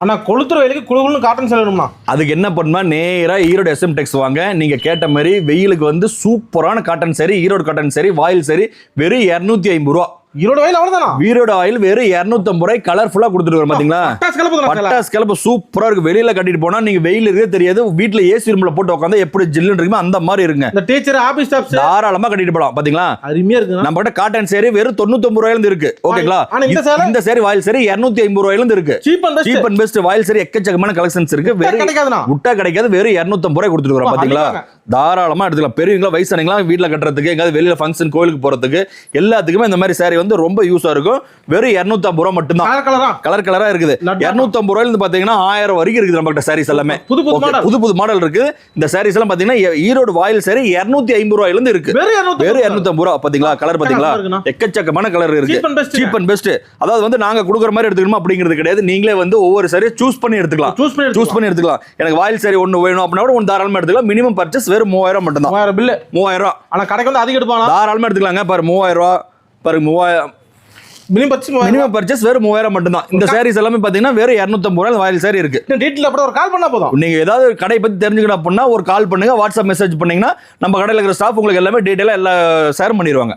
ஆனா கொளுத்துற வெயிலுக்கு குளுகுள்னு காட்டன் சேலை அதுக்கு என்ன பண்ணுமா, நேரா ஈரோடு SM டெக்ஸ் வாங்க. நீங்க கேட்ட மாதிரி வெயிலுக்கு வந்து சூப்பரான cotton sorry, Erode cotton sorry, வாயில் சாரி வெறும் 250 ரூபா. ஈரோடு ஆயில் அவ்வளவுதானா? ஈரோடு ஆயில் வெறும் 250 ரூபாய் கலர்ஃபுல்லா கொடுத்துட்டு வரோம். பாத்தீங்களா, பட்டாஸ் கிளப்பு சூப்பரா இருக்கு. வெளியில கட்டிட்டு போனா நீங்க வெயில் இருக்கே தெரியாது. வீட்டுல ஏசி ரூம்ல போட்டு உட்காந்தா எப்படி ஜில்லுன்னு இருக்குமோ அந்த மாதிரி இருங்க. இந்த டீச்சர் ஆபீஸ் ஸ்டாஃப் தாராளமா கட்டிட்டு போலாம். பாத்தீங்களா, அருமையா இருக்கு. நம்ம கிட்ட காட்டன் சாரி வெறும் 99 ரூபாயில இருந்து இருக்கு. ஓகேங்களா, இந்த சாரி வாயில் சாரி 250 ரூபாயில இருந்து இருக்கு. சீப் அண்ட் பெஸ்ட் வாயில் சாரி எக்கச்சக்கமான கலெக்ஷன்ஸ் இருக்கு. முட்டா கிடைக்காது, வெறும் 250 ரூபாய் கொடுத்துட்டு வரோம். பாத்தீங்களா, தாராளமா எடுத்துக்கலாம். பெரியவங்களா வயசானவங்களா வீட்டுல கட்டுறதுக்கு, எங்காவது வெளியில ஃபங்க்ஷன் கோயிலுக்கு போறதுக்கு எல்லாத்துக்குமே இந்த மாதிரி சாரி வந்து ரொம்ப யூஸா இருக்கும். வெறும் 250 ரூபாய் மட்டும் தான். கலர் கலரா இருக்குது. 250 ரூபாயில இருந்து பாத்தீங்கன்னா 1000 வரைக்கும் இருக்குது நம்ம கிட்ட சாரீஸ் எல்லாமே. புது மாடல் இருக்கு. இந்த சாரீஸ் எல்லாம் பாத்தீங்கன்னா ஈரோடு வாயில் சாரி 250 ரூபாயில இருந்து இருக்கு. வெறும் 250 ரூபாய். பாத்தீங்களா, கலர் பாத்தீங்களா, எக்கச்சக்கமான கலர் இருக்கு. Cheap and best. அதாவது வந்து நாங்க கொடுக்குற மாதிரி எடுத்துக்கணுமா அப்படிங்கிறது கிடையாது. நீங்களே வந்து ஒவ்வொரு சாரியை சூஸ் பண்ணி எடுத்துக்கலாம். எனக்கு வாயில் சாரி ஒன்னு வேணும் அப்படின்னா கூட ஒன்னு தாராளமா எடுத்துக்கலாம். மினிமம் பர்ச்சேஸ் வெறும் 3000 மட்டும் தான். 3000 ரூபாய். ஆனா கடைக்கு வந்து அதிகம் எடுப்பாங்க. தாராளமா எடுத்துக்கலாங்க. பாரு 3000 ரூபாய். பாரு 3000 மினிமம் பர்ச்சேஸ் வெறும் 3000 மட்டும் தான். இந்த சாரீஸ் எல்லாமே பாத்தீங்கன்னா வெறும் 250 ரூபாய் வாயில் சாரி இருக்கு. டீடைல் அப்புறம் ஒரு கால் பண்ணா போதும். நீங்க ஏதாவது கடை பத்தி தெரிஞ்சுக்கணும் அப்படின்னா ஒரு கால் பண்ணுங்க, வாட்ஸ்அப் மெசேஜ் பண்ணீங்கன்னா நம்ம கடையில் இருக்கிற ஸ்டாஃப் உங்களுக்கு எல்லாமே டீடைலா எல்லாம் ஷேர் பண்ணிடுவாங்க.